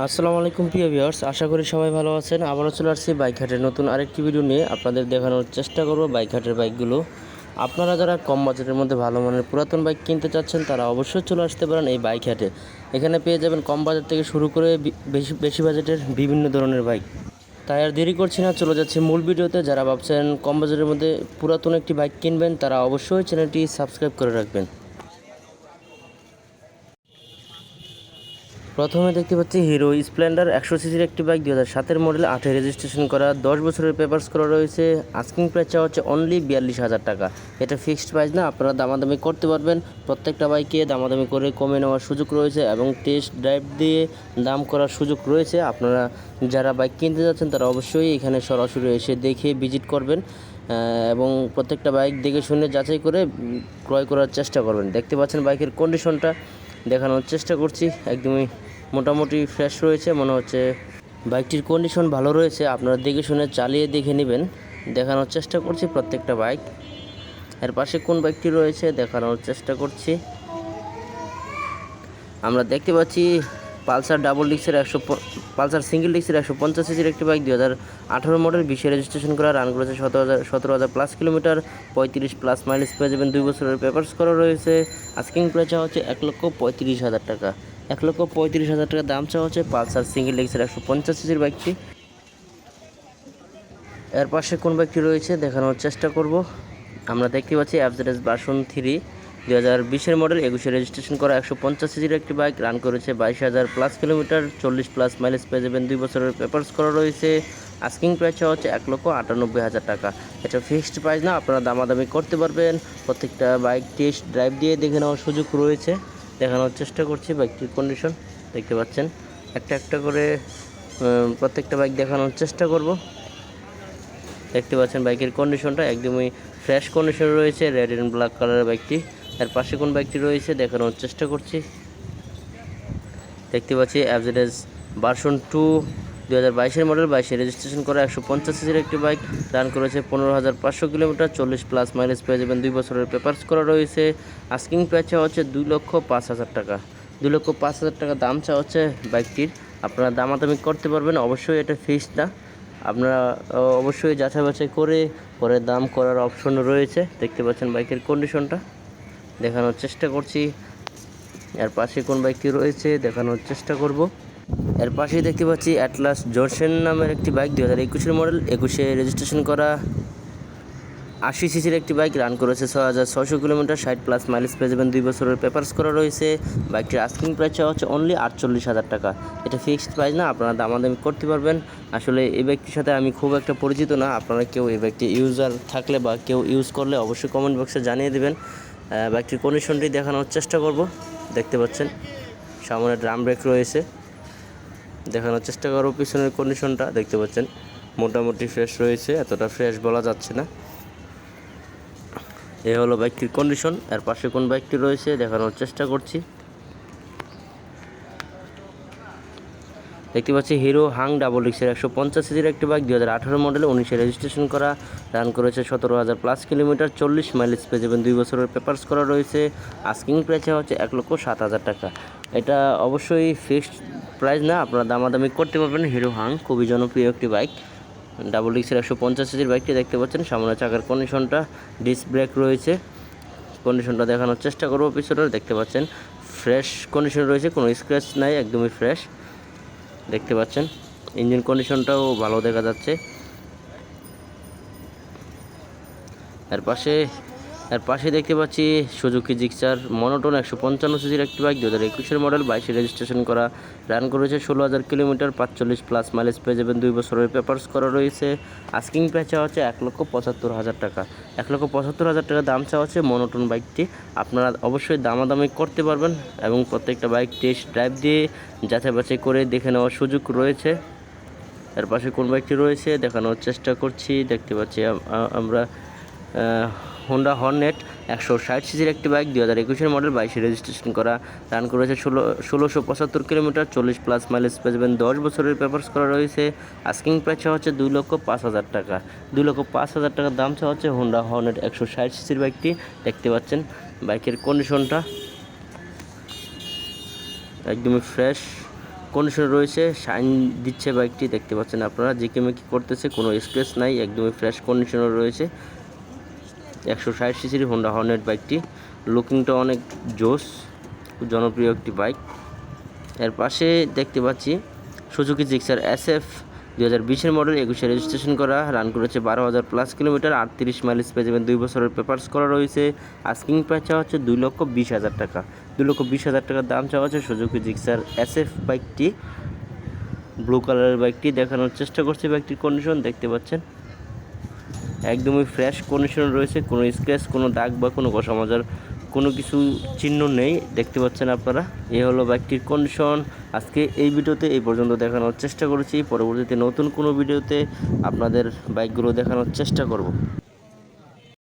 আসসালামু আলাইকুম প্রিয় ভিউয়ার্স, আশা করি সবাই ভালো আছেন। আবারও চলে আসছি বাইক হাটের নতুন আরেকটি ভিডিও নিয়ে আপনাদের দেখানোর চেষ্টা করব বাইক হাটের বাইকগুলো। আপনারা যারা কম বাজেটের মধ্যে ভালো মানের পুরাতন বাইক কিনতে চাচ্ছেন তারা অবশ্যই চলে আসতে পারেন এই বাইক হাটে। এখানে পেয়ে যাবেন কম বাজেট থেকে শুরু করে বেশি বাজেটের বিভিন্ন ধরনের বাইক। তাই আর দেরি করছি না, চলে যাচ্ছি মূল ভিডিওতে। যারা ভাবছেন কম বাজেটের মধ্যে পুরাতন একটি বাইক কিনবেন তারা অবশ্যই চ্যানেলটি সাবস্ক্রাইব করে রাখবেন। প্রথমে দেখতে পাচ্ছি হিরো স্প্লেন্ডার 100 সিসির একটি বাইক, 2007-এর মডেল, 8-এ রেজিস্ট্রেশন করা, 10 বছরের পেপারস করা রয়েছে। আস্কিং প্রাইস চাওয়া হচ্ছে অনলি 42,000 টাকা। এটা ফিক্সড প্রাইস না, আপনারা দামাদামি করতে পারবেন। প্রত্যেকটা বাইকে দামাদামি করে কমে নেওয়ার সুযোগ রয়েছে এবং টেস্ট ড্রাইভ দিয়ে দাম করার সুযোগ রয়েছে। আপনারা যারা বাইক কিনতে যাচ্ছেন তারা অবশ্যই এখানে সরাসরি এসে দেখে ভিজিট করবেন এবং প্রত্যেকটা বাইক দেখে শুনে যাচাই করে ক্রয় করার চেষ্টা করবেন। দেখতে পাচ্ছেন বাইকের কন্ডিশনটা দেখানোর চেষ্টা করছি, একদমই মোটামুটি ফ্রেশ রয়েছে। মনে হচ্ছে বাইকটির কন্ডিশন ভালো রয়েছে, আপনারা দেখে শুনে চালিয়ে দেখে নেবেন। দেখানোর চেষ্টা করছি প্রত্যেকটা বাইক। এর পাশে কোন বাইকটি রয়েছে দেখানোর চেষ্টা করছি। আমরা দেখতে পাচ্ছি পালসার পালসার সিঙ্গেল ডিস্কের 150 সিসির একটি বাইক, 2018 মডেল, 20-এ রেজিস্ট্রেশন করা, রান করেছে 17,000 প্লাস কিলোমিটার, 35 প্লাস মাইলেজ পেয়ে যাবেন, 2 বছরের পেপারস করা রয়েছে। আস্কিং প্রাইস চাওয়া হচ্ছে 1,35,000 টাকা। 1,35,000 টাকা দাম চাওয়া হচ্ছে পালসার সিঙ্গেল ডিস্কের 150 সিসির বাইকটি। এর পাশে কোন বাইকটি রয়েছে দেখানোর চেষ্টা করব। আমরা দেখতে পাচ্ছি এফজেডএস ভার্সন 3, 2020-এর মডেল, 21-এ রেজিস্ট্রেশন করা, 150 সিসির একটি বাইক, রান করেছে 22,000 প্লাস কিলোমিটার, 40 প্লাস মাইলেজ পেয়ে যাবেন, 2 বছরের পেপারস করা রয়েছে। আস্কিং প্রাইস হচ্ছে 1,98,000 টাকা। এটা ফিক্সড প্রাইস না, আপনারা দামাদামি করতে পারবেন। প্রত্যেকটা বাইক টেস্ট ড্রাইভ দিয়ে দেখে নেওয়ার সুযোগ রয়েছে। দেখানোর চেষ্টা করছি বাইকটির কন্ডিশন দেখতে পাচ্ছেন। একটা একটা করে প্রত্যেকটা বাইক দেখানোর চেষ্টা করব। দেখতে পাচ্ছেন বাইকের কন্ডিশনটা একদমই ফ্রেশ কন্ডিশন রয়েছে, রেড অ্যান্ড ব্ল্যাক কালারের বাইকটি। এর পাশে কোন বাইকটি রয়েছে দেখানোর চেষ্টা করছি। দেখতে পাচ্ছি এফজেডএস ভার্সন 2, 2022-এর মডেল, 22-এ রেজিস্ট্রেশন করা, 150 সিসির একটি বাইক, রান করেছে 15,500 কিলোমিটার, 40 প্লাস মাইলেজ পেয়ে যাবেন, 2 বছরের পেপারস করা রয়েছে। আস্কিং প্রাইস চাওয়া হচ্ছে 2,05,000 টাকা। 2,05,000 টাকা দাম চাওয়া হচ্ছে বাইকটির। আপনারা দামাদামি করতে পারবেন, অবশ্যই এটা ফিক্সড না। আপনারা অবশ্যই যাচাই বাছাই করে পরে দাম করার অপশন রয়েছে। দেখতে পাচ্ছেন বাইকের কন্ডিশনটা দেখানোর চেষ্টা করছি। এর পাশে কোন বাইকটি রয়েছে দেখানোর চেষ্টা করব। এর পাশেই দেখতে পাচ্ছি অ্যাটলাস জর্সেন নামের একটি বাইক, 2021-এর মডেল, 21-এ রেজিস্ট্রেশন করা, 80 সিসির একটি বাইক, রান করেছে 6,600 কিলোমিটার, 60 প্লাস মাইলেজ পেয়ে যাবেন, 2 বছরের পেপারস করা রয়েছে। বাইকটির আস্কিং প্রাইস চাওয়া হচ্ছে অনলি 48,000 টাকা। এটা ফিক্সড প্রাইস না, আপনারা দামাদামি করতে পারবেন। আসলে এই বাইকটির সাথে আমি খুব একটা পরিচিত না, আপনারা কেউ এই বাইকটি ইউজার থাকলে বা কেউ ইউজ করলে অবশ্যই কমেন্ট বক্সে জানিয়ে দেবেন। বাইকটির কন্ডিশনটি দেখানোর চেষ্টা করব। দেখতে পাচ্ছেন সামনে ড্রাম ব্রেক রয়েছে, দেখানোর চেষ্টা করব। পিছনের কন্ডিশনটা দেখতে পাচ্ছেন মোটামুটি ফ্রেশ রয়েছে, এতটা ফ্রেশ বলা যাচ্ছে না। এ হলো বাইকটির কন্ডিশন। এর পাশে কোন বাইকটি রয়েছে দেখানোর চেষ্টা করছি। দেখতে পাচ্ছি হিরো হাং ডাবল ডিক্সের 150 সিসির একটি বাইক, 2018 মডেল, 19-এ রেজিস্ট্রেশন করা, রান করেছে 17,000 প্লাস কিলোমিটার, 40 মাইলেজ পেয়ে যাবেন, 2 বছরের পেপারস করা রয়েছে। আস্কিং প্রাইস হচ্ছে 1,07,000 টাকা। এটা অবশ্যই ফিক্সড প্রাইস না, আপনারা দামাদামি করতে পারবেন। হিরো হাং খুবই জনপ্রিয় একটি বাইক, ডাবল ডিক্সের 150 সিসির বাইকটি দেখতে পাচ্ছেন। সামনে চাকার কন্ডিশনটা, ডিস্ক ব্রেক রয়েছে, কন্ডিশনটা দেখানোর চেষ্টা করবো। পিছনে দেখতে পাচ্ছেন ফ্রেশ কন্ডিশন রয়েছে, কোনো স্ক্র্যাচ নাই, একদমই ফ্রেশ দেখতে পাচ্ছেন। ইঞ্জিন কন্ডিশনটাও ভালো দেখা যাচ্ছে। এর পাশে দেখতে পাচ্ছি সুজুকি জিক্সার মনোটন 155 সিসির একটি বাইক, 2021-এর মডেল, 22-এ রেজিস্ট্রেশন করা, রান করেছে 16,000 কিলোমিটার, 45 প্লাস মাইলেজ পেয়ে যাবেন, 2 বছরের পেপারস করা রয়েছে। আস্কিং প্রাইস চাওয়া হচ্ছে 1,75,000 টাকা। 1,75,000 টাকা দাম চাওয়া হচ্ছে মনোটন বাইকটি। আপনারা অবশ্যই দামাদামি করতে পারবেন এবং প্রত্যেকটা বাইক টেস্ট ড্রাইভ দিয়ে যাচাই বাছাই করে দেখে নেওয়ার সুযোগ রয়েছে। এর পাশে কোন বাইকটি রয়েছে দেখানোর চেষ্টা করছি। দেখতে পাচ্ছি আমরা হোন্ডা হর্নেট 160 সিসির একটি বাইক, 2021-এর মডেল, 22-এ রেজিস্ট্রেশন করা, রান করেছে 1675 কিলোমিটার, 40 প্লাস মাইলেজ পেয়ে যাবেন, 10 বছরের পেপারস করা রয়েছে। আস্কিং প্রাইস চাওয়া হচ্ছে 2,05,000 টাকা। 2,05,000 টাকার দাম চাওয়া হচ্ছে হোন্ডা হর্নেট 160 সিসির বাইকটি। দেখতে পাচ্ছেন বাইকের কন্ডিশনটা একদমই ফ্রেশ কন্ডিশন রয়েছে, শাইন দিচ্ছে বাইকটি দেখতে পাচ্ছেন আপনারা, জিকিমিকি করতেছে, কোনো স্ক্র্যাচ নাই, একদমই ফ্রেশ কন্ডিশনে রয়েছে। 160 সিসির হোন্ডা হর্নেট বাইকটি, লুকিংটা অনেক জোস, জনপ্রিয় একটি বাইক। এর পাশে দেখতে পাচ্ছি Suzuki Gixxer SF 2020 model, 21 registration করা, রান করেছে 12,000+ কিলোমিটার, 38 মাইলেজ পেয়ে যাবেন, 2 বছরের পেপারস করা রয়েছে। আস্কিং প্রাইস চাওয়া হচ্ছে 2,20,000 টাকা। 2,20,000 টাকার দাম চাওয়া হচ্ছে সুজুকি জিক্সার SF বাইকটি। ব্লু কালারের বাইকটি দেখানোর চেষ্টা করছি, বাইকটির কন্ডিশন দেখতে পাচ্ছেন একদমই ফ্রেশ কন্ডিশন রয়েছে, কোনো স্ক্র্যাচ, কোনো দাগ বা কোনো ঘষা মাজার কোনো কিছু চিহ্ন নেই, দেখতে পাচ্ছেন আপনারা। এই হলো বাইকটির কন্ডিশন। আজকে এই ভিডিওতে এই পর্যন্ত দেখানোর চেষ্টা করেছি, পরবর্তীতে নতুন কোনো ভিডিওতে আপনাদের বাইকগুলো দেখানোর চেষ্টা করব।